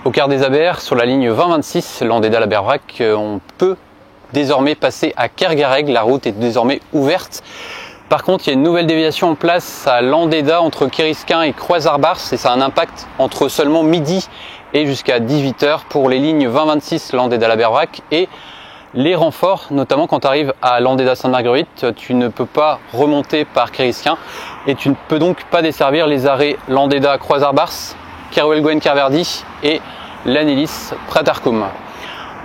Au quart des Abers, sur la ligne 2026, Landéda-la-Berbrac, on peut désormais passer à Kergarreg. La route est désormais ouverte. Par contre, il y a une nouvelle déviation en place à Landéda entre Kérisquin et Croizarbars et ça a un impact entre seulement midi et jusqu'à 18 h pour les lignes 2026 Landéda-la-Berbrac et les renforts, notamment quand tu arrives à Landéda-Sainte-Marguerite, tu ne peux pas remonter par Kérisquin et tu ne peux donc pas desservir les arrêts Landéda-Croizarbars, Kerouel-Gouen-Kerverdi et Lannélis-Pratarkoum.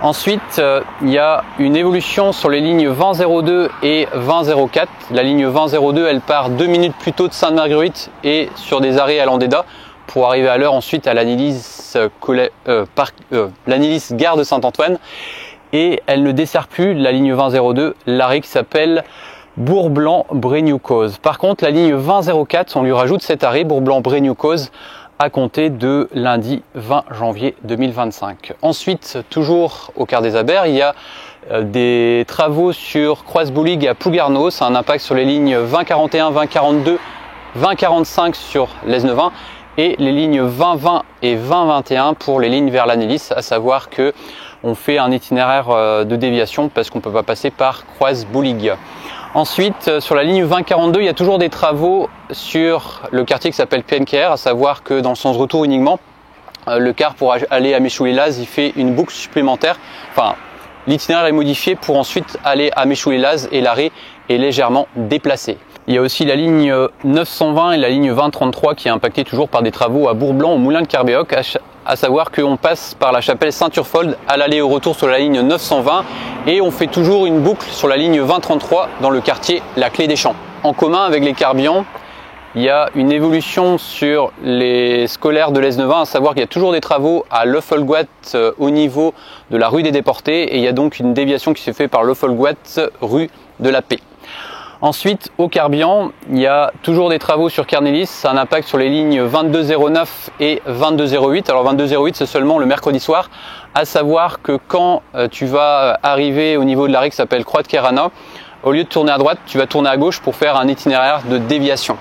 Ensuite, il y a une évolution sur les lignes 2002 et 2004. La ligne 2002, elle part 2 minutes plus tôt de Sainte-Marguerite et sur des arrêts à Landéda pour arriver à l'heure ensuite à Lannélis gare de Saint-Antoine. Et elle ne dessert plus la ligne 2002, l'arrêt qui s'appelle Bourg-Blanc-Brégnoux-Cauze. Par contre, la ligne 2004, on lui rajoute cet arrêt Bourg-Blanc-Brégnoux-Cauze à compter de lundi 20 janvier 2025. Ensuite, toujours au quart des Abers, il y a des travaux sur Croise-Boulig à Plougarneau. Ça a un impact sur les lignes 2041, 2042, 2045 sur l'Esnevin et les lignes 2020 et 2021 pour les lignes vers Lannélis, à savoir que on fait un itinéraire de déviation parce qu'on ne peut pas passer par Croise-Boulig. Ensuite, sur la ligne 2042, il y a toujours des travaux sur le quartier qui s'appelle PNKR, à savoir que dans le sens retour uniquement, le car pour aller à Méchou-les-Laz, il fait une boucle supplémentaire. Enfin, l'itinéraire est modifié pour ensuite aller à Méchou-les-Laz et l'arrêt est légèrement déplacé. Il y a aussi la ligne 920 et la ligne 2033 qui est impactée toujours par des travaux à Bourg-Blanc au moulin de Carbéoc, à savoir qu'on passe par la chapelle Saint-Urfold à l'aller et au retour sur la ligne 920 et on fait toujours une boucle sur la ligne 2033 dans le quartier La Clé des Champs. En commun avec les Carbians, il y a une évolution sur les scolaires de l'Esnevin, à savoir qu'il y a toujours des travaux à Lefolgoat au niveau de la rue des Déportés et il y a donc une déviation qui se fait par Lefolgoat rue de la Paix. Ensuite, au Carbian, il y a toujours des travaux sur Kernélis, ça a un impact sur les lignes 2209 et 2208. Alors 2208, c'est seulement le mercredi soir, à savoir que quand tu vas arriver au niveau de l'arrêt qui s'appelle Croix de Kerana, au lieu de tourner à droite, tu vas tourner à gauche pour faire un itinéraire de déviation.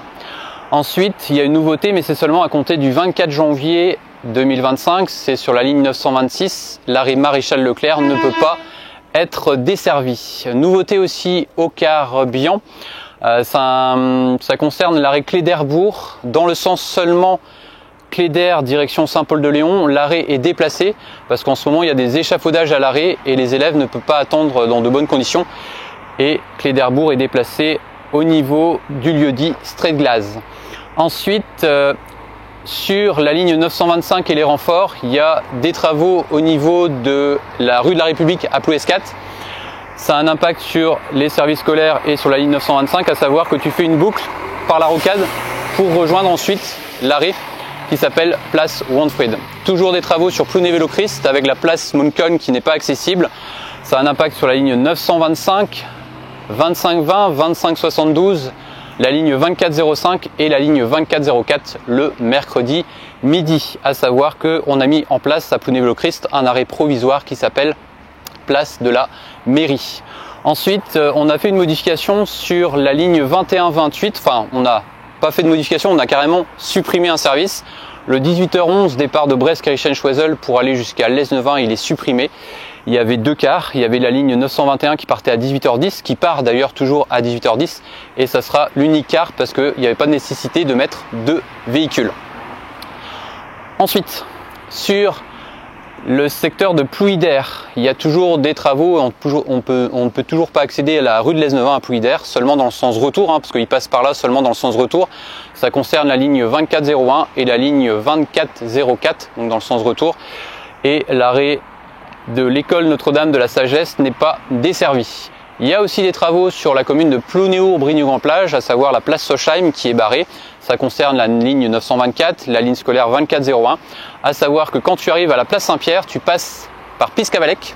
Ensuite, il y a une nouveauté, mais c'est seulement à compter du 24 janvier 2025, c'est sur la ligne 926, l'arrêt Maréchal Leclerc ne peut pas être desservi. Nouveauté aussi au Carbian, ça concerne l'arrêt Clédère-Bourg, dans le sens seulement Clédère direction Saint-Paul-de-Léon, l'arrêt est déplacé parce qu'en ce moment il y a des échafaudages à l'arrêt et les élèves ne peuvent pas attendre dans de bonnes conditions et Clédère-Bourg est déplacé au niveau du lieu-dit Strait-de-Glaze. Ensuite, sur la ligne 925 et les renforts, il y a des travaux au niveau de la rue de la République à Plouescat. Ça a un impact sur les services scolaires et sur la ligne 925, à savoir que tu fais une boucle par la rocade pour rejoindre ensuite l'arrêt qui s'appelle place Wandfried. Toujours des travaux sur Plounévélo-Christ avec la place Moncon qui n'est pas accessible. Ça a un impact sur la ligne 925, 2520, 2572, la ligne 2405 et la ligne 2404 le mercredi midi. À savoir qu'on a mis en place à Plounévélo-Christ un arrêt provisoire qui s'appelle place de la mairie. Ensuite, on a fait une modification sur la ligne 21-28. Enfin, on n'a pas fait de modification, on a carrément supprimé un service. Le 18h11 départ de Brest-Kerichen-Choiseul pour aller jusqu'à l'Esnevin, il est supprimé. Il y avait deux cars, il y avait la ligne 921 qui partait à 18h10, qui part d'ailleurs toujours à 18h10, et ça sera l'unique car parce qu'il n'y avait pas de nécessité de mettre deux véhicules. Ensuite, sur le secteur de Plouidère, il y a toujours des travaux, on ne peut toujours pas accéder à la rue de l'Esnevin à Plouidère, seulement dans le sens retour, parce qu'il passe par là seulement dans le sens retour. Ça concerne la ligne 2401 et la ligne 2404, donc dans le sens retour, et l'arrêt de l'école Notre-Dame de la Sagesse n'est pas desservi. Il y a aussi des travaux sur la commune de Plounéour-Brignoux-Grand-Plage, à savoir la place Sochheim qui est barrée. Ça concerne la ligne 924, la ligne scolaire 2401. À savoir que quand tu arrives à la place Saint-Pierre, tu passes par Piscavalec,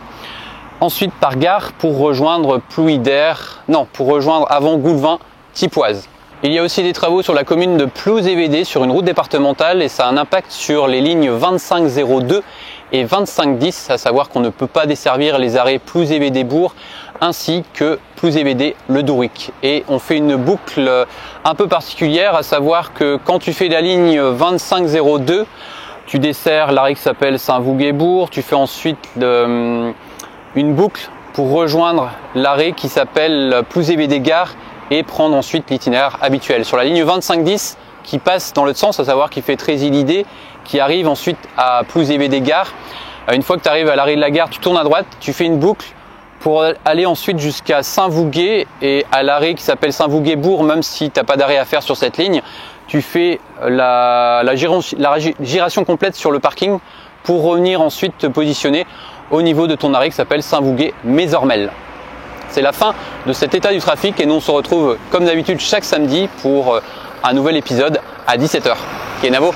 ensuite par Gare pour rejoindre Plouidère, non, pour rejoindre avant Goulevin, Tipoise. Il y a aussi des travaux sur la commune de Plouze-et-Védé sur une route départementale et ça a un impact sur les lignes 2502 et 2510, à savoir qu'on ne peut pas desservir les arrêts Plouze-et-Védé-Bourg ainsi que Plouze-et-Védé-Le Douric. Et on fait une boucle un peu particulière, à savoir que quand tu fais la ligne 2502, Tu desserres l'arrêt qui s'appelle Saint-Vougues-Bourg. Tu fais ensuite une boucle pour rejoindre l'arrêt qui s'appelle Plouzé-Bédégard et prendre ensuite l'itinéraire habituel sur la ligne 2510 qui passe dans l'autre sens, à savoir qui fait Trésilidé, qui arrive ensuite à Plouzé-Bédégard. Une fois que tu arrives à l'arrêt de la gare, tu tournes à droite, tu fais une boucle pour aller ensuite jusqu'à Saint-Vougues et à l'arrêt qui s'appelle Saint-Vougues-Bourg, même si tu n'as pas d'arrêt à faire sur cette ligne, tu fais la giration complète sur le parking pour revenir ensuite te positionner au niveau de ton arrêt qui s'appelle Saint-Vougues-Mésormel. C'est la fin de cet état du trafic et nous on se retrouve comme d'habitude chaque samedi pour un nouvel épisode à 17 h. Kenavo.